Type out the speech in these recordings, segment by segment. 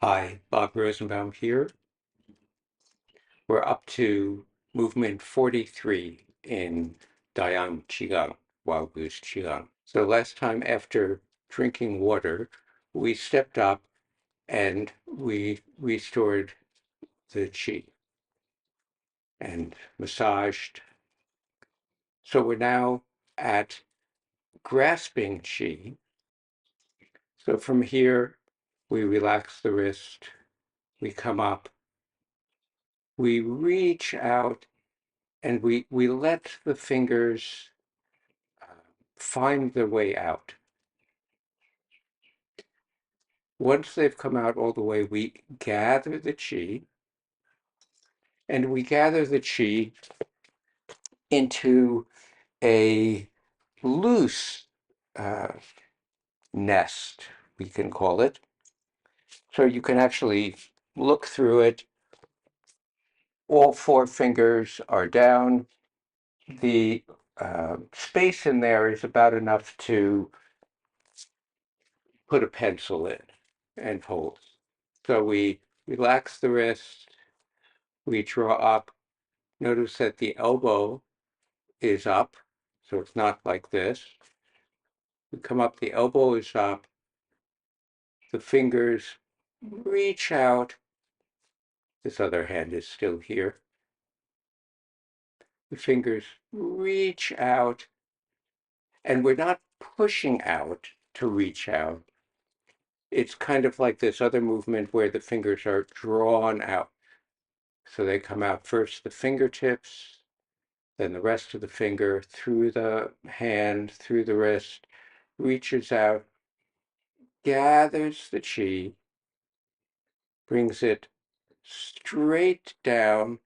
Hi, Bob Rosenbaum here. We're up to movement 43 in Dayan Qigong, Wild Goose Qigong. So last time after drinking water, we stepped up and we restored the qi and massaged. So we're now at grasping qi. So from here, we relax the wrist, we come up, we reach out, and we let the fingers find their way out. Once they've come out all the way, we gather the chi, and we gather the chi into a loose uh, nest, we can call it. So you can actually look through it. All four fingers are down. The space in there is about enough to put a pencil in and hold. So we relax the wrist, we draw up. Notice that the elbow is up, so it's not like this. We come up, the elbow is up, the fingers reach out. This other hand is still here. The fingers reach out, and we're not pushing out to reach out. It's kind of like this other movement where the fingers are drawn out. So they come out first the fingertips, then the rest of the finger through the hand, through the wrist, reaches out, gathers the chi, brings it straight down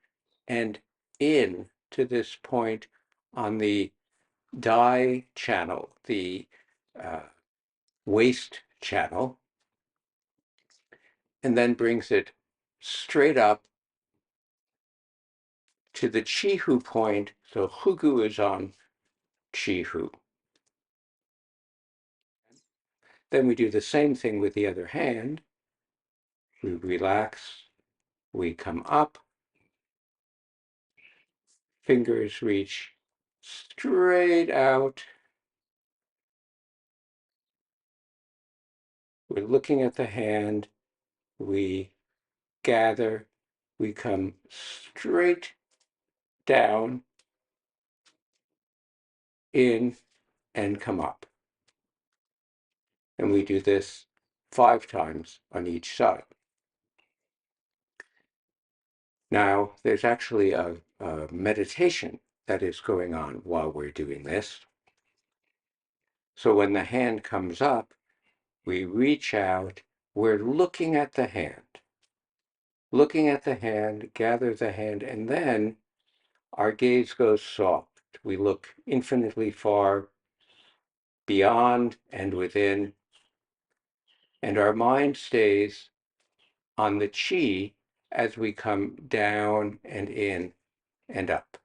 and in to this point on the dai channel, the uh, waist channel, and then brings it straight up to the chi-hu point. So hugu is on chi-hu. Then we do the same thing with the other hand. We relax, we come up, fingers reach straight out. We're looking at the hand, we gather, we come straight down, in, and come up. And we do this 5 times on each side. Now, there's actually a meditation that is going on while we're doing this. So when the hand comes up, we reach out, we're looking at the hand. Looking at the hand, gather the hand, and then our gaze goes soft. We look infinitely far beyond and within, and our mind stays on the chi as we come down and in and up.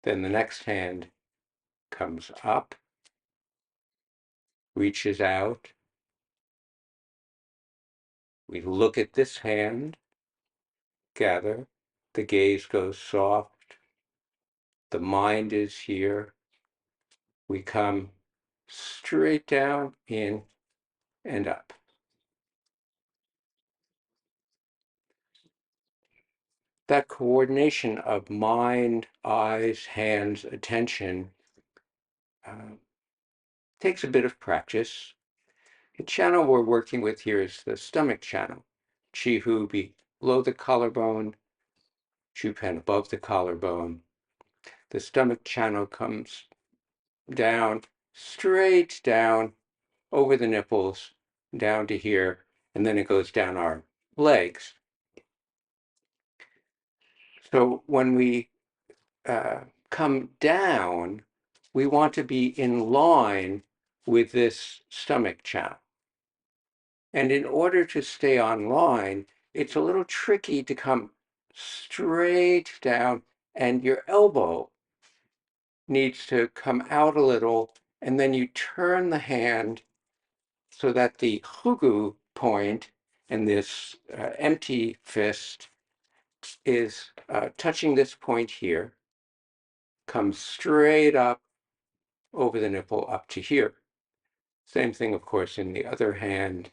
Then the next hand comes up, reaches out. We look at this hand, gather. The gaze goes soft. The mind is here. We come straight down, in, and up. That coordination of mind, eyes, hands, attention takes a bit of practice. The channel we're working with here is the stomach channel. Chi-hu below the collarbone, Chu-pen above the collarbone. The stomach channel comes down, straight down, over the nipples, down to here, and then it goes down our legs. So when we come down, we want to be in line with this stomach channel. And in order to stay on line, it's a little tricky to come straight down, and your elbow needs to come out a little, and then you turn the hand so that the hugu point And this empty fist is touching this point here, comes straight up over the nipple up to here. Same thing, of course, in the other hand.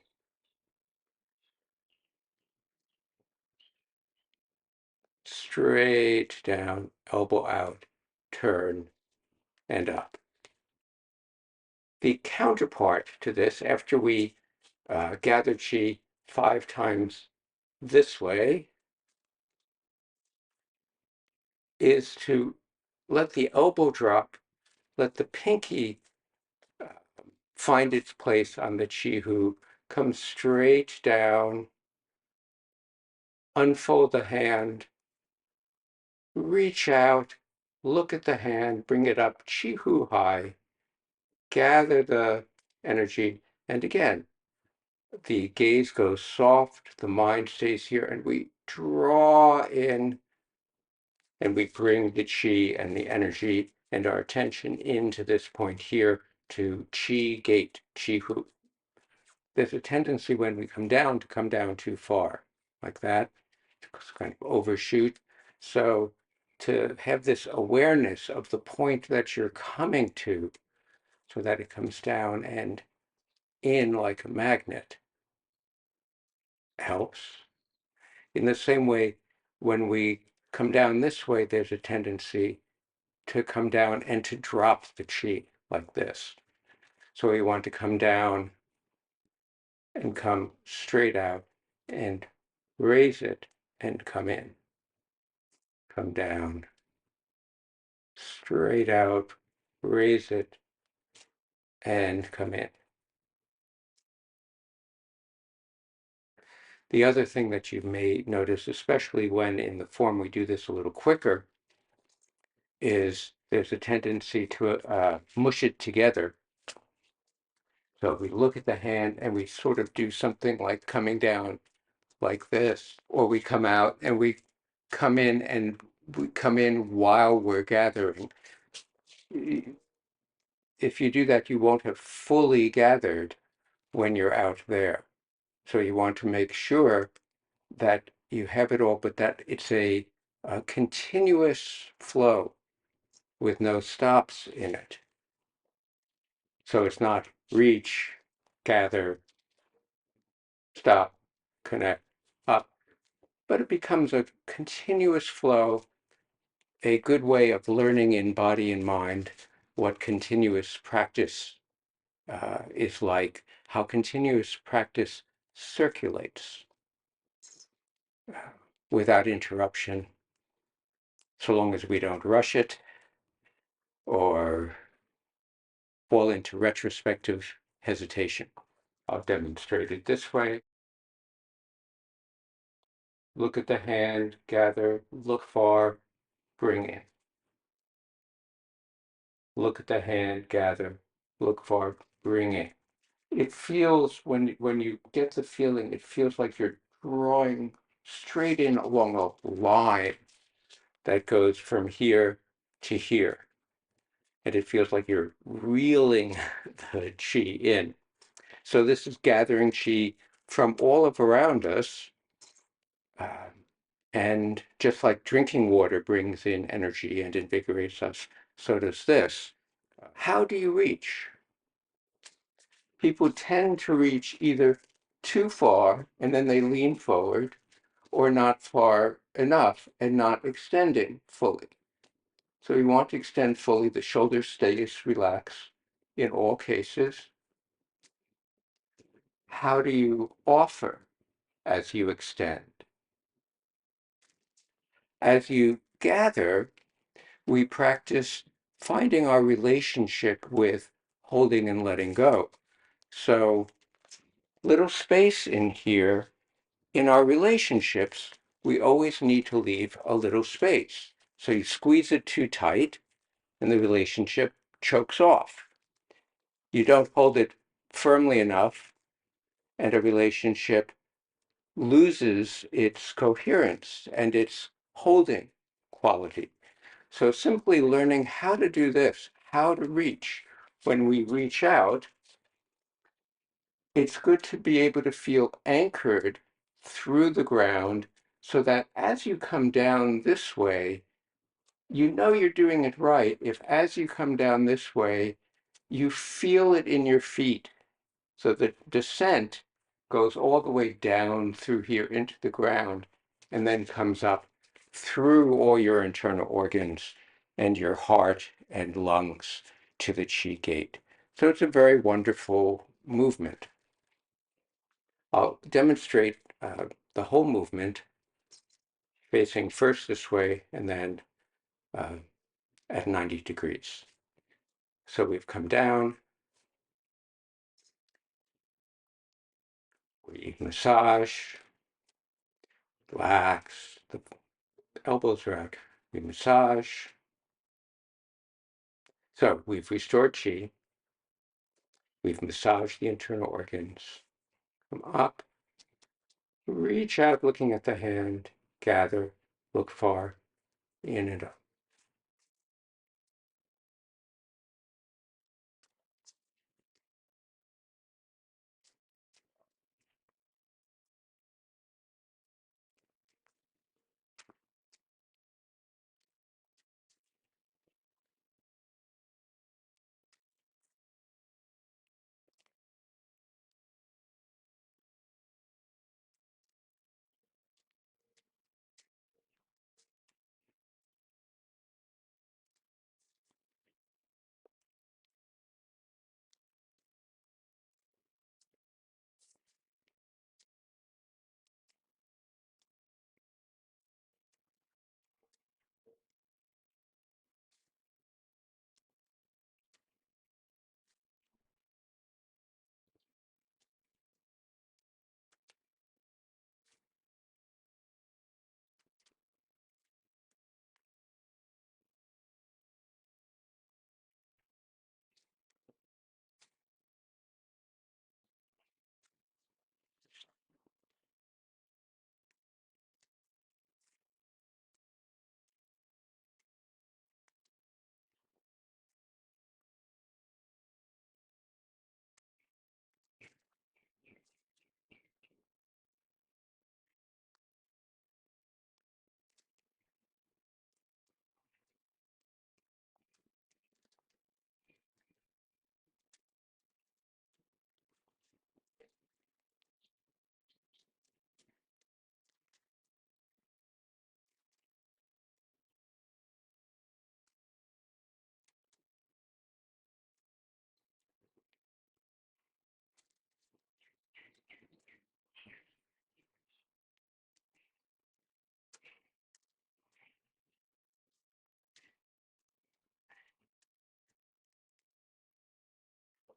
Straight down, elbow out, turn, and up. The counterpart to this, after we gather chi 5 times this way, is to let the elbow drop, let the pinky find its place on the chi hu, come straight down, unfold the hand, reach out, look at the hand, bring it up, chi hu high, gather the energy, and again, the gaze goes soft, the mind stays here, and we draw in, and we bring the chi and the energy and our attention into this point here to chi gate, chi hu. There's a tendency when we come down to come down too far, like that, to kind of overshoot. So to have this awareness of the point that you're coming to, so that it comes down and in like a magnet, helps. In the same way, when we come down this way, there's a tendency to come down and to drop the chi like this. So we want to come down and come straight out and raise it and come in. Come down, straight out, raise it, and come in. The other thing that you may notice, especially when in the form we do this a little quicker, is there's a tendency to mush it together. So we look at the hand and we sort of do something like coming down like this, or we come out and we come in and we come in while we're gathering. If you do that, you won't have fully gathered when you're out there. So you want to make sure that you have it all, but that it's a continuous flow with no stops in it. So it's not reach, gather, stop, connect, up, but it becomes a continuous flow, a good way of learning in body and mind what continuous practice is like, how continuous practice circulates without interruption, so long as we don't rush it or fall into retrospective hesitation. I'll demonstrate it this way. Look at the hand, gather, look far, bring in. Look at the hand, gather, look far, bring in. It feels, when you get the feeling, it feels like you're drawing straight in along a line that goes from here to here. And it feels like you're reeling the chi in. So this is gathering chi from all of around us. And just like drinking water brings in energy and invigorates us, so does this. How do you reach? People tend to reach either too far and then they lean forward, or not far enough and not extending fully. So you want to extend fully, the shoulder stays relaxed in all cases. How do you offer as you extend? As you gather, we practice finding our relationship with holding and letting go. So little space in here. In our relationships, we always need to leave a little space. So you squeeze it too tight and the relationship chokes off. You don't hold it firmly enough and a relationship loses its coherence and its holding quality. So simply learning how to do this, how to reach. When we reach out, it's good to be able to feel anchored through the ground so that as you come down this way, you know you're doing it right if as you come down this way, you feel it in your feet. So the descent goes all the way down through here into the ground and then comes up through all your internal organs and your heart and lungs to the chi gate. So it's a very wonderful movement. I'll demonstrate the whole movement facing first this way and then uh, at 90 degrees. So we've come down, we massage, relax, the elbows are out, we massage. So we've restored chi, we've massaged the internal organs, come up, reach out looking at the hand, gather, look far, in and up.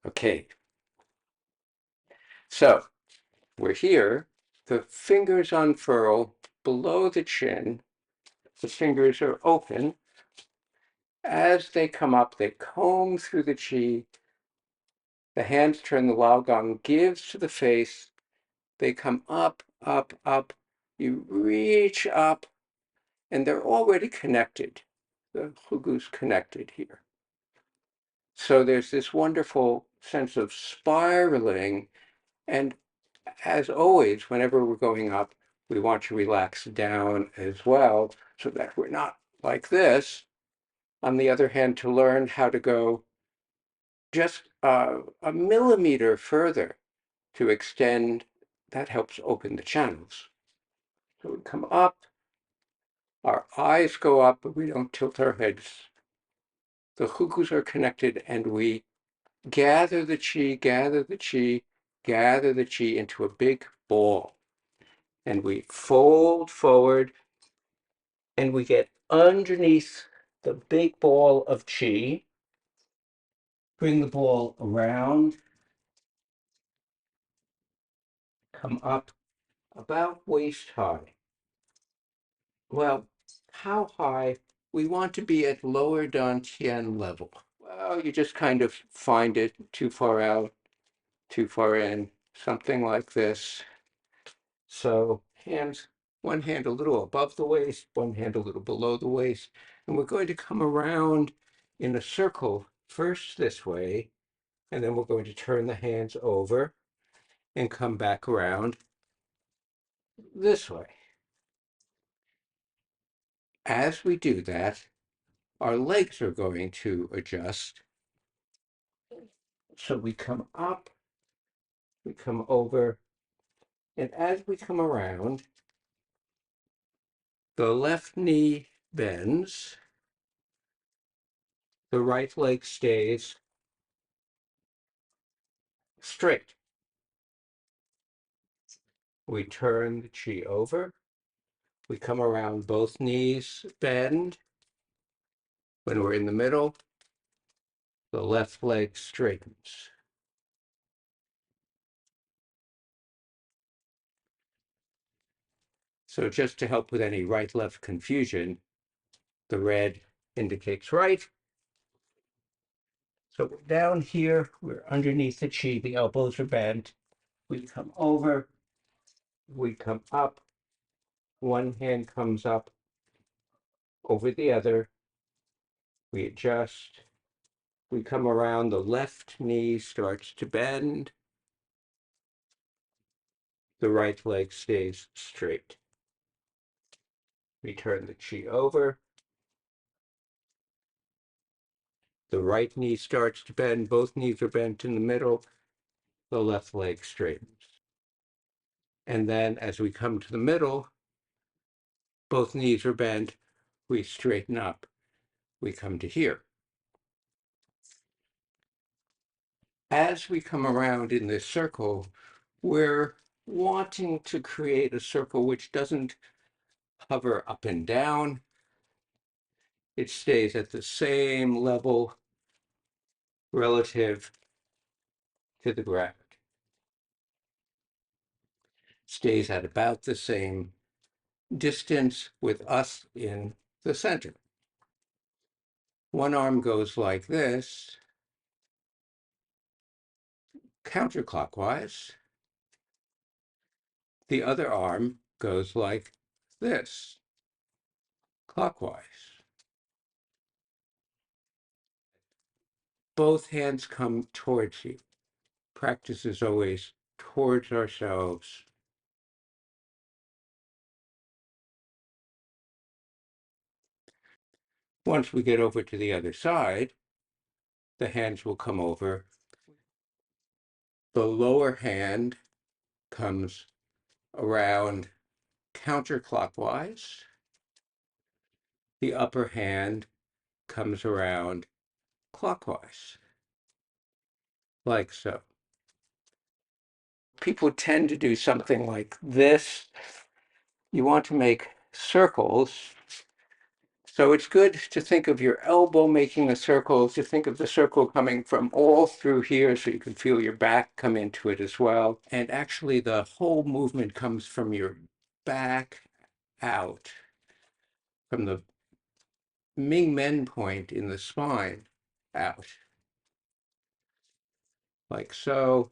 Okay, so we're here, the fingers unfurl below the chin, the fingers are open. As they come up, they comb through the chi, the hands turn, the Lao Gong gives to the face, they come up, up, up, you reach up, and they're already connected. The hugu's connected here. So there's this wonderful sense of spiraling, and as always, whenever we're going up, we want to relax down as well so that we're not like this. On the other hand, to learn how to go just a millimeter further to extend, that helps open the channels. So we come up, our eyes go up, but we don't tilt our heads. The hugus are connected, and we gather the chi, gather the chi, gather the chi into a big ball. And we fold forward, and we get underneath the big ball of chi, bring the ball around, come up about waist high. Well, how high? We want to be at lower dantian level. Well, you just kind of find it too far out, too far in, something like this. So hands, one hand a little above the waist, one hand a little below the waist. And we're going to come around in a circle, first this way, and then we're going to turn the hands over and come back around this way. As we do that, our legs are going to adjust. So we come up, we come over, and as we come around, the left knee bends, the right leg stays straight. We turn the chi over, we come around, both knees bend. When we're in the middle, the left leg straightens. So just to help with any right-left confusion, the red indicates right. So we're down here, we're underneath the chi, the elbows are bent. We come over, we come up, one hand comes up over the other, we adjust, we come around, the left knee starts to bend, the right leg stays straight. We turn the chi over, the right knee starts to bend, both knees are bent in the middle, the left leg straightens. And then as we come to the middle, both knees are bent, we straighten up, we come to here. As we come around in this circle, we're wanting to create a circle which doesn't hover up and down. It stays at the same level relative to the ground. Stays at about the same distance with us in the center. One arm goes like this, counterclockwise. The other arm goes like this, clockwise. Both hands come towards you. Practice is always towards ourselves. Once we get over to the other side, the hands will come over. The lower hand comes around counterclockwise. The upper hand comes around clockwise, like so. People tend to do something like this. You want to make circles. So it's good to think of your elbow making a circle, to think of the circle coming from all through here so you can feel your back come into it as well. And actually the whole movement comes from your back out, from the Ming Men point in the spine out, like so,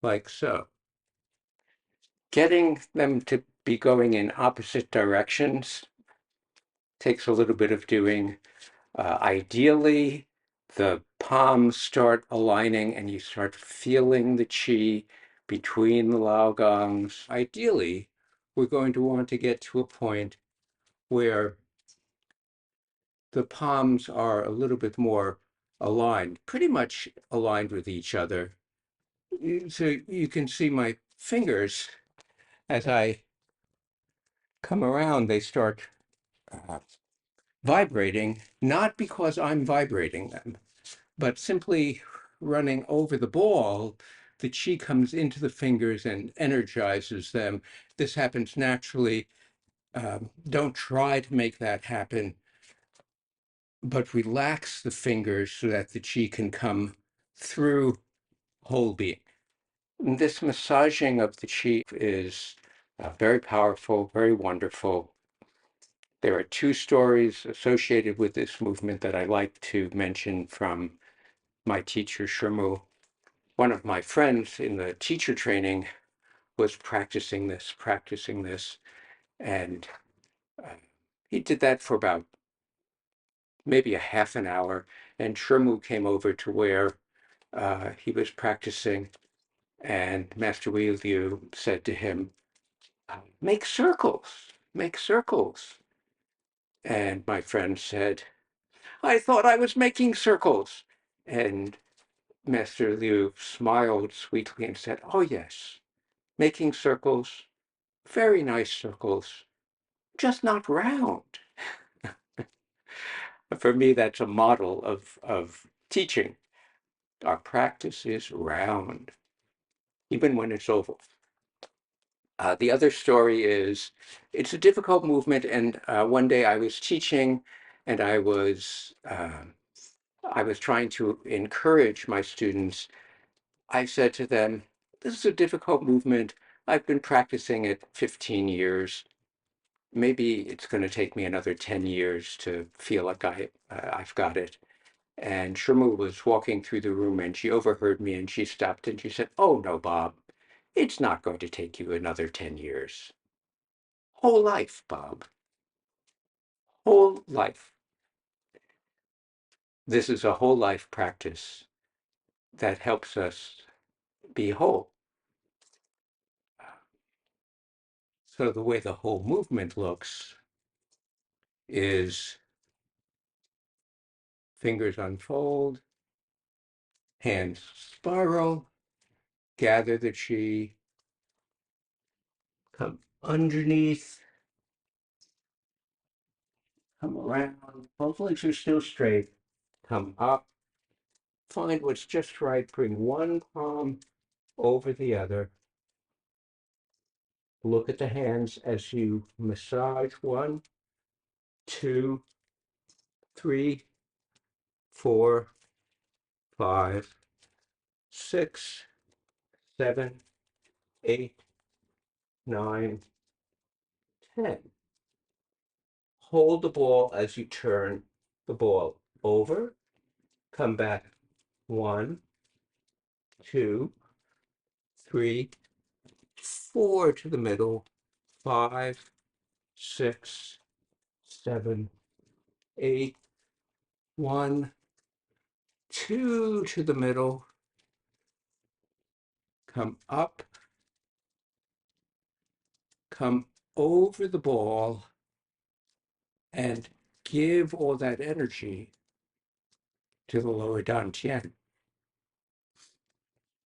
like so. Getting them to be going in opposite directions takes a little bit of doing. Ideally, the palms start aligning and you start feeling the chi between the laogongs. Ideally, we're going to want to get to a point where the palms are a little bit more aligned, pretty much aligned with each other. So you can see my fingers as I come around, they start uh, vibrating, not because I'm vibrating them, but simply running over the ball, the chi comes into the fingers and energizes them. This happens naturally. Don't try to make that happen, but relax the fingers so that the chi can come through whole being. And this massaging of the chi is very powerful, very wonderful. There are two stories associated with this movement that I like to mention from my teacher, Shirmu. One of my friends in the teacher training was practicing this, and he did that for about maybe a half an hour, and Shirmu came over to where he was practicing, And Master Wei Liu said to him, make circles, make circles. And my friend said, I thought I was making circles. And Master Liu smiled sweetly and said, oh, yes, making circles, very nice circles, just not round. For me, that's a model of teaching. Our practice is round, even when it's oval. The other story is it's a difficult movement. And one day I was teaching and I was trying to encourage my students. I said to them, this is a difficult movement. I've been practicing it 15 years. Maybe it's going to take me another 10 years to feel like I've got it. And Sherma was walking through the room and she overheard me and she stopped and she said, oh, no, Bob, it's not going to take you another 10 years. Whole life, Bob, whole life. This is a whole life practice that helps us be whole. So the way the whole movement looks is fingers unfold, hands spiral, gather the chi, come underneath, come around. Both legs are still straight. Come up, find what's just right. Bring one palm over the other. Look at the hands as you massage. 1, 2, 3, 4, 5, 6, 7, 8, 9, 10. Hold the ball as you turn the ball over. Come back. 1, 2, 3, 4 to the middle. 5, 6, 7, 8. 1, 2 to the middle. Come up. Come over the ball and give all that energy to the lower dantian.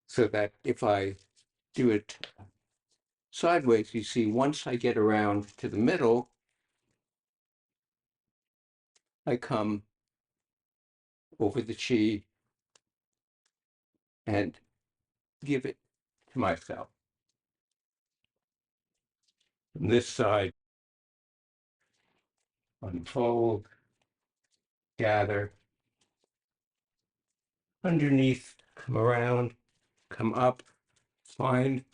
So that if I do it sideways, you see, once I get around to the middle, I come over the chi and give it to myself. From this side, unfold, gather, underneath, come around, come up, find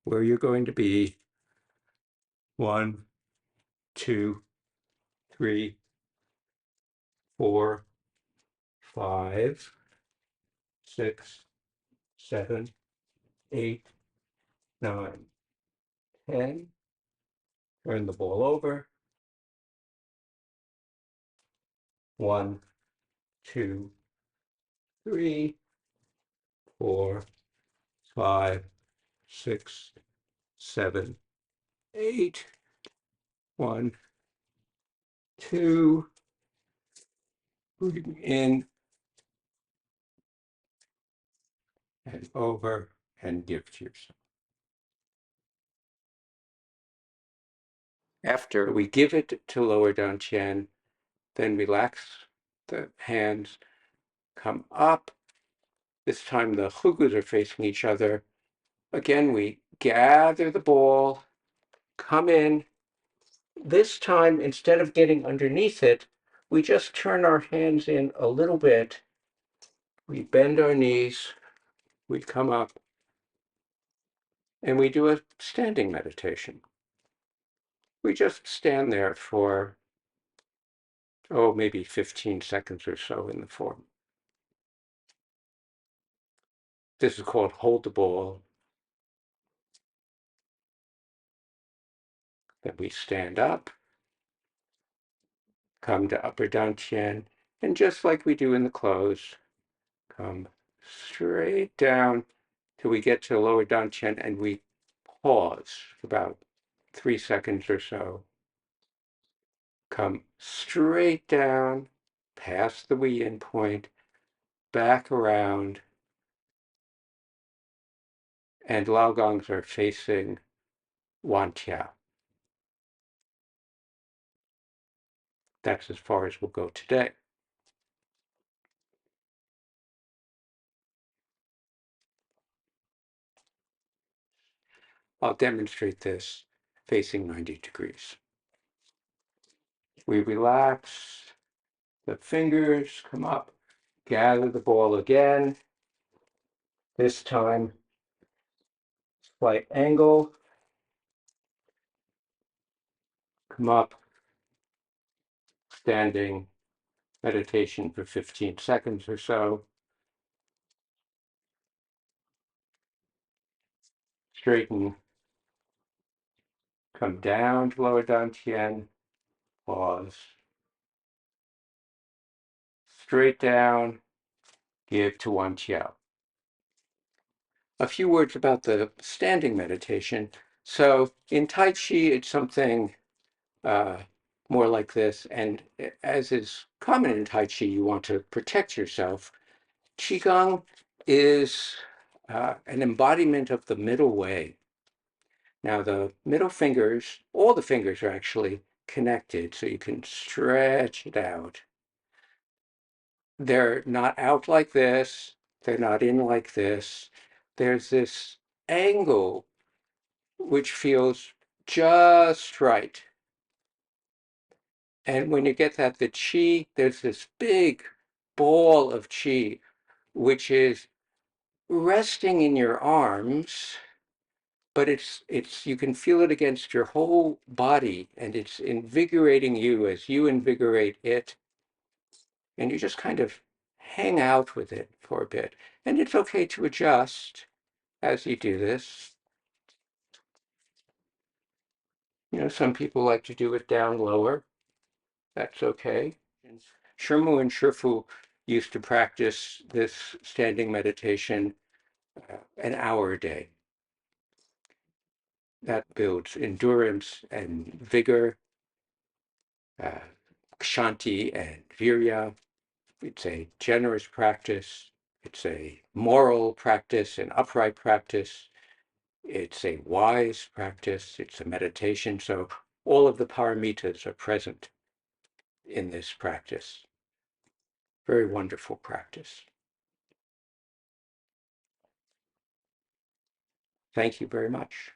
where you're going to be. 1, 2, 3, 4, 5, 6, 7, 8, 9, 10. Turn the ball over. 1, 2, 3, 4, 5, 6, 7, 8. 1, 2. Breathing in and over and give to yourself. After we give it to lower dantian, then relax the hands, come up. This time the hugus are facing each other. Again, we gather the ball, come in. This time, instead of getting underneath it, we just turn our hands in a little bit. We bend our knees, we come up, and we do a standing meditation. We just stand there for, maybe 15 seconds or so in the form. This is called hold the ball. Then we stand up, come to upper dantian, and just like we do in the close, come straight down till we get to lower dantian, and we pause for about 3 seconds or so. Come straight down, past the Wei Yin point, back around, and Laogongs are facing Wantia. That's as far as we'll go today. I'll demonstrate this facing 90 degrees. We relax, the fingers come up, gather the ball again. This time, slight angle, come up, standing meditation for 15 seconds or so. Straighten, come down to lower dantian, pause. Straight down, give to Wantia. A few words about the standing meditation. So in Tai Chi, it's something more like this. And as is common in Tai Chi, you want to protect yourself. Qigong is an embodiment of the middle way. Now, the middle fingers, all the fingers are actually connected, so you can stretch it out. They're not out like this. They're not in like this. There's this angle which feels just right. And when you get that, the chi, there's this big ball of chi, which is resting in your arms, but it's you can feel it against your whole body, and it's invigorating you as you invigorate it. And you just kind of hang out with it for a bit. And it's okay to adjust as you do this. You know, some people like to do it down lower. That's okay. Shermu and Shifu used to practice this standing meditation an hour a day. That builds endurance and vigor, kshanti and virya. It's a generous practice. It's a moral practice, an upright practice. It's a wise practice. It's a meditation. So all of the paramitas are present in this practice. Very wonderful practice. Thank you very much.